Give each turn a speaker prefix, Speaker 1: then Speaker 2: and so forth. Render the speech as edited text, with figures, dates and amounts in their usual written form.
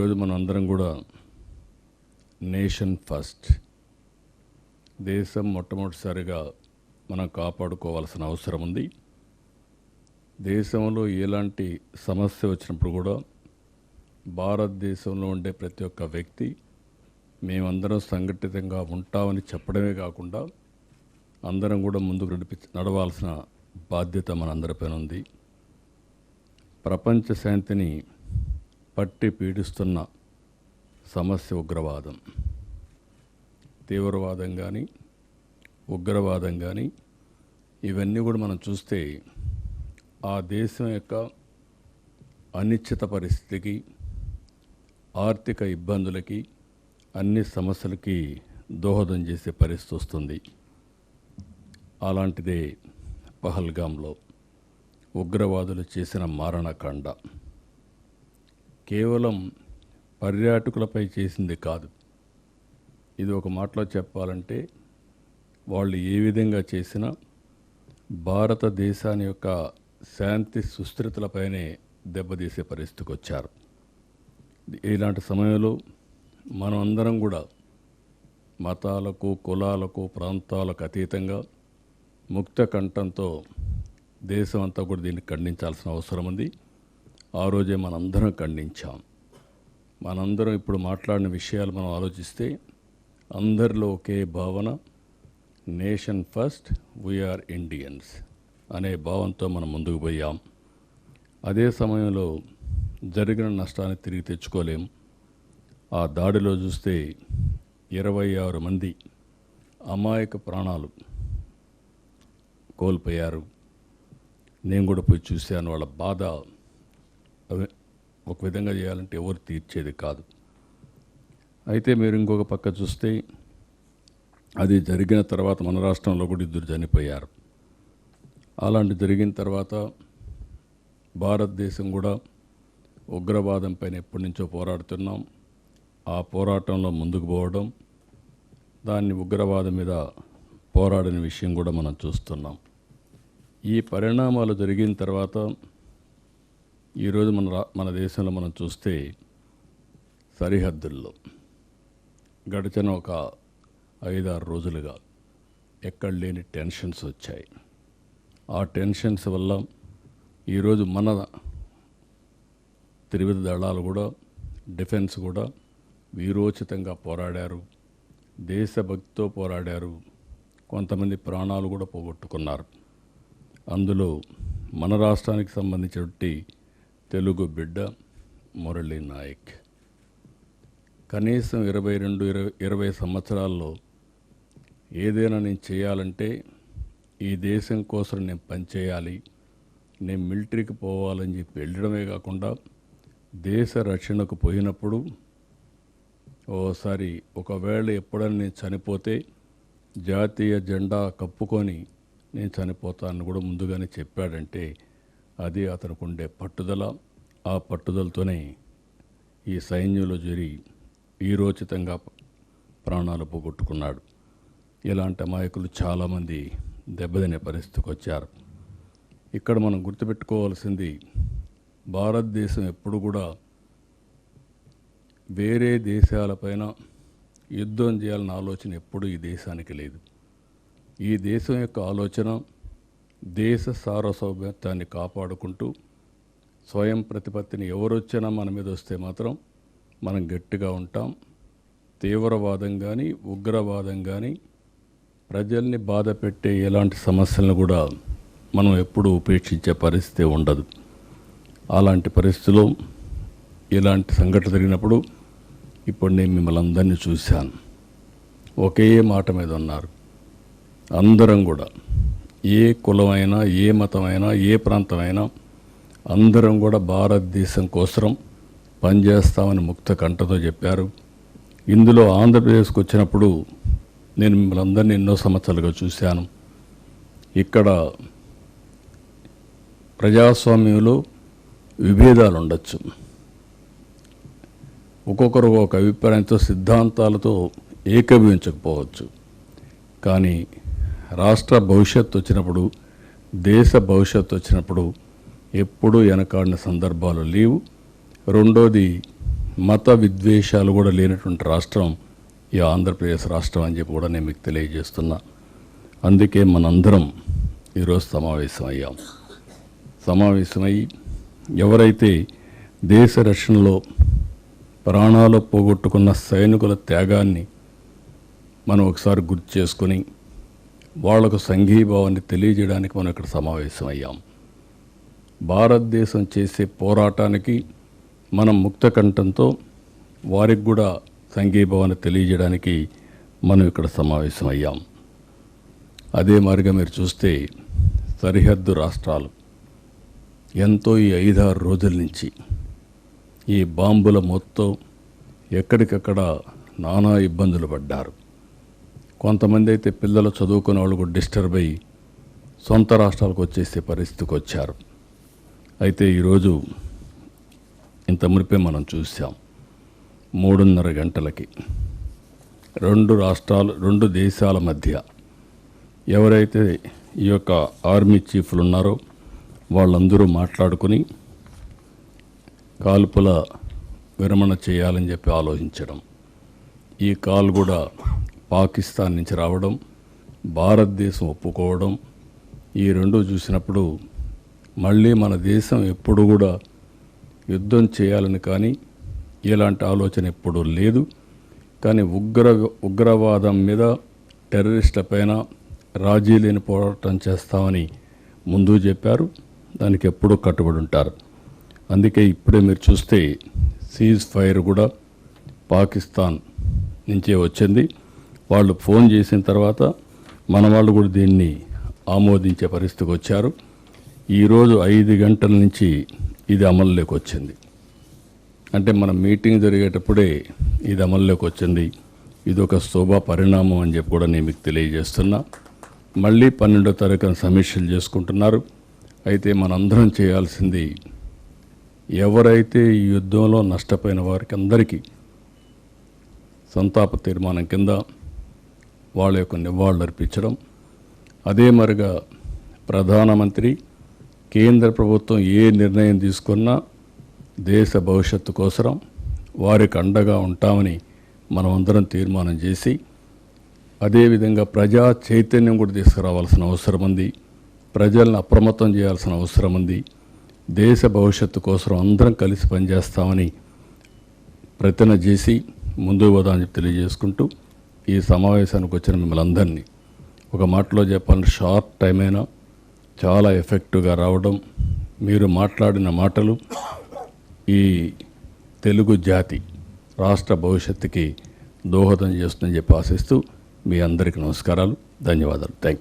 Speaker 1: ఈరోజు మనం అందరం కూడా నేషన్ ఫస్ట్, దేశం మొట్టమొదటిసారిగా మనం కాపాడుకోవాల్సిన అవసరం ఉంది. దేశంలో ఎలాంటి సమస్య వచ్చినప్పుడు కూడా భారతదేశంలో ఉండే ప్రతి ఒక్క వ్యక్తి మేమందరం సంఘటితంగా ఉంటామని చెప్పడమే కాకుండా అందరం కూడా ముందుకు నడవాల్సిన బాధ్యత మనందరిపైన ఉంది. ప్రపంచ శాంతిని పట్టి పీడిస్తున్న సమస్య ఉగ్రవాదం. తీవ్రవాదం కానీ ఉగ్రవాదం కానీ ఇవన్నీ కూడా మనం చూస్తే ఆ దేశం యొక్క అనిశ్చిత పరిస్థితికి, ఆర్థిక ఇబ్బందులకి, అన్ని సమస్యలకి దోహదం చేసే పరిస్థితి వస్తుంది. అలాంటిదే పహల్గాంలో ఉగ్రవాదులు చేసిన మారణకాండ. కేవలం పర్యాటకులపై చేసింది కాదు. ఇది ఒక మాటలో చెప్పాలంటే వాళ్ళు ఏ విధంగా చేసినా భారతదేశాన్ని యొక్క శాంతి సుస్థిరతలపైనే దెబ్బతీసే పరిస్థితికి వచ్చారు. ఇలాంటి సమయంలో మనం అందరం కూడా మతాలకు, కులాలకు, ప్రాంతాలకు అతీతంగా ముక్త కంఠంతో దేశం అంతా కూడా దీన్ని ఖండించాల్సిన అవసరం ఉంది. ఆ రోజే మనందరం ఖండించాం. మనందరం ఇప్పుడు మాట్లాడిన విషయాలు మనం ఆలోచిస్తే అందరిలో ఒకే భావన, నేషన్ ఫస్ట్, వీఆర్ ఇండియన్స్ అనే భావంతో మనం ముందుకు పోయాం. అదే సమయంలో జరిగిన నష్టాన్ని తిరిగి తెచ్చుకోలేం. ఆ దాడిలో చూస్తే 26 మంది అమాయక ప్రాణాలు కోల్పోయారు. నేను కూడా పోయి చూశాను. వాళ్ళ బాధ ఒక విధంగా చేయాలంటే ఎవరు తీర్చేది కాదు. అయితే మీరు ఇంకొక పక్క చూస్తే అది జరిగిన తర్వాత మన రాష్ట్రంలో కూడా 2 చనిపోయారు. అలాంటి జరిగిన తర్వాత భారతదేశం కూడా ఉగ్రవాదం పైన ఎప్పటి నుంచో పోరాడుతున్నాం. ఆ పోరాటంలో ముందుకు పోవడం, దాన్ని ఉగ్రవాదం మీద పోరాడిన విషయం కూడా మనం చూస్తున్నాం. ఈ పరిణామాలు జరిగిన తర్వాత ఈరోజు మన దేశంలో మనం చూస్తే సరిహద్దుల్లో గడిచిన ఒక 5-6 రోజులుగా ఎక్కడ లేని టెన్షన్స్ వచ్చాయి. ఆ టెన్షన్స్ వల్ల ఈరోజు మన త్రివిధ దళాలు కూడా, డిఫెన్స్ కూడా వీరోచితంగా పోరాడారు, దేశభక్తితో పోరాడారు. కొంతమంది ప్రాణాలు కూడా పోగొట్టుకున్నారు. అందులో మన రాష్ట్రానికి సంబంధించినటువంటి తెలుగు బిడ్డ మురళీ నాయక్. కనీసం 22-20 సంవత్సరాల్లో ఏదైనా నేను చేయాలంటే ఈ దేశం కోసం నేను పనిచేయాలి, నేను మిలిటరీకి పోవాలని చెప్పి వెళ్ళడమే కాకుండా దేశ రక్షణకు పోయినప్పుడు ఓసారి ఒకవేళ ఎప్పుడైనా నేను చనిపోతే జాతీయ జెండా కప్పుకొని నేను చనిపోతానని కూడా ముందుగానే చెప్పాడంటే అది అతనికి ఉండే పట్టుదల. ఆ పట్టుదలతోనే ఈ సైన్యంలో చేరి వీరోచితంగా ప్రాణాలు పోగొట్టుకున్నాడు. ఇలాంటి అమాయకులు చాలామంది దెబ్బతినే పరిస్థితికి వచ్చారు. ఇక్కడ మనం గుర్తుపెట్టుకోవాల్సింది, భారతదేశం ఎప్పుడు కూడా వేరే దేశాలపైన యుద్ధం చేయాలన్న ఆలోచన ఎప్పుడూ ఈ దేశానికి లేదు. ఈ దేశం యొక్క ఆలోచన దేశ సార్వభౌమత్వాన్ని కాపాడుకుంటూ స్వయం ప్రతిపత్తిని ఎవరొచ్చినా మన మీద వస్తే మాత్రం మనం గట్టిగా ఉంటాం. తీవ్రవాదం కానీ ఉగ్రవాదం కానీ ప్రజల్ని బాధ పెట్టే ఎలాంటి సమస్యలను కూడా మనం ఎప్పుడూ ఉపేక్షించే పరిస్థితి ఉండదు. అలాంటి పరిస్థితుల్లో ఇలాంటి సంఘటన జరిగినప్పుడు ఇప్పుడు నేను మిమ్మల్ని అందరినీ చూశాను. ఒకే మాట మీద ఉన్నారు. అందరం కూడా ఏ కులమైనా, ఏ మతమైనా, ఏ ప్రాంతమైనా అందరం కూడా భారతదేశం కోసం పనిచేస్తామని ముక్త కంఠతో చెప్పారు. ఇందులో ఆంధ్రప్రదేశ్కి వచ్చినప్పుడు నేను మిమ్మల్ని అందరినీ ఎన్నో సంవత్సరాలుగా చూశాను. ఇక్కడ ప్రజాస్వామ్యంలో విభేదాలు ఉండొచ్చు, ఒక్కొక్కరు ఒక అభిప్రాయంతో, సిద్ధాంతాలతో ఏకీభవించకపోవచ్చు. కానీ రాష్ట్ర భవిష్యత్తు వచ్చినప్పుడు, దేశ భవిష్యత్తు వచ్చినప్పుడు ఎప్పుడూ వెనకాడిన సందర్భాలు లేవు. రెండోది, మత విద్వేషాలు కూడా లేనటువంటి రాష్ట్రం ఈ ఆంధ్రప్రదేశ్ రాష్ట్రం అని చెప్పి కూడా నేను మీకు తెలియజేస్తున్నా. అందుకే మనందరం ఈరోజు సమావేశమై ఎవరైతే దేశ రక్షణలో ప్రాణాలు పోగొట్టుకున్న సైనికుల త్యాగాన్ని మనం ఒకసారి గుర్తు చేసుకొని వాళ్లకు సంఘీభావాన్ని తెలియజేయడానికి మనం ఇక్కడ సమావేశమయ్యాం. భారతదేశం చేసే పోరాటానికి మనం ముక్త కంఠంతో వారికి కూడా సంఘీభావాన్ని తెలియజేయడానికి మనం ఇక్కడ సమావేశమయ్యాం. అదే మాదిరిగా మీరు చూస్తే సరిహద్దు రాష్ట్రాలు ఎంతో ఈ 5-6 రోజుల నుంచి ఈ బాంబుల మొత్తం ఎక్కడికక్కడ నానా ఇబ్బందులు పడ్డారు. కొంతమంది అయితే పిల్లలు చదువుకునే వాళ్ళు కూడా డిస్టర్బ్ అయ్యి సొంత రాష్ట్రాలకు వచ్చేసే పరిస్థితికి వచ్చారు. అయితే ఈరోజు ఇంత మునిపే మనం చూసాం 3:30 గంటలకి 2 దేశాల మధ్య ఎవరైతే ఈ యొక్క ఆర్మీ చీఫ్లు ఉన్నారో వాళ్ళందరూ మాట్లాడుకుని కాల్పుల విరమణ చేయాలని చెప్పి ఆలోచించడం, ఈ కాల్ కూడా పాకిస్తాన్ నుంచి రావడం, భారతదేశం ఒప్పుకోవడం, ఈ రెండు చూసినప్పుడు మళ్ళీ మన దేశం ఎప్పుడు కూడా యుద్ధం చేయాలని కానీ ఇలాంటి ఆలోచన ఎప్పుడూ లేదు. కానీ ఉగ్రవాదం మీద టెర్రరిస్టుల పైన రాజీ లేని పోరాటం చేస్తామని ముందు చెప్పారు. దానికి ఎప్పుడూ కట్టుబడి ఉంటారు. అందుకే ఇప్పుడే మీరు చూస్తే సీజ్ ఫైర్ కూడా పాకిస్తాన్ నుంచే వచ్చింది. వాళ్ళు ఫోన్ చేసిన తర్వాత మన వాళ్ళు కూడా దీన్ని ఆమోదించే పరిస్థితికి వచ్చారు. ఈరోజు 5 గంటల నుంచి ఇది అమల్లోకి వచ్చింది. అంటే మన మీటింగ్ జరిగేటప్పుడే ఇది అమల్లోకి వచ్చింది. ఇది ఒక శుభ పరిణామం అని చెప్పి కూడా నేను మీకు తెలియజేస్తున్నా. మళ్ళీ 12వ తారీఖున సమీక్షలు చేసుకుంటున్నారు. అయితే మనందరం చేయాల్సింది ఎవరైతే ఈ యుద్ధంలో నష్టపోయిన వారికి అందరికీ సంతాప తీర్మానం కింద వాళ్ళ యొక్క నివాళులు అర్పించడం. అదే మరిగా ప్రధానమంత్రి కేంద్ర ప్రభుత్వం ఏ నిర్ణయం తీసుకున్నా దేశ భవిష్యత్తు కోసం వారికి అండగా ఉంటామని మనమందరం తీర్మానం చేసి అదేవిధంగా ప్రజా చైతన్యం కూడా తీసుకురావాల్సిన అవసరం ఉంది. ప్రజలను అప్రమత్తం చేయాల్సిన అవసరం ఉంది. దేశ భవిష్యత్తు కోసం అందరం కలిసి పనిచేస్తామని ప్రతిజ్ఞ చేసి ముందుకు పోదామని తెలియజేసుకుంటూ ఈ సమావేశానికి వచ్చిన మిమ్మల్ని అందరినీ ఒక మాటలో చెప్పాలంటే షార్ట్ టైం అయినా చాలా ఎఫెక్టివ్గా రావడం, మీరు మాట్లాడిన మాటలు ఈ తెలుగు జాతి రాష్ట్ర భవిష్యత్తుకి దోహదం చేస్తుందని చెప్పి ఆశిస్తూ మీ అందరికీ నమస్కారాలు, ధన్యవాదాలు. Thank you.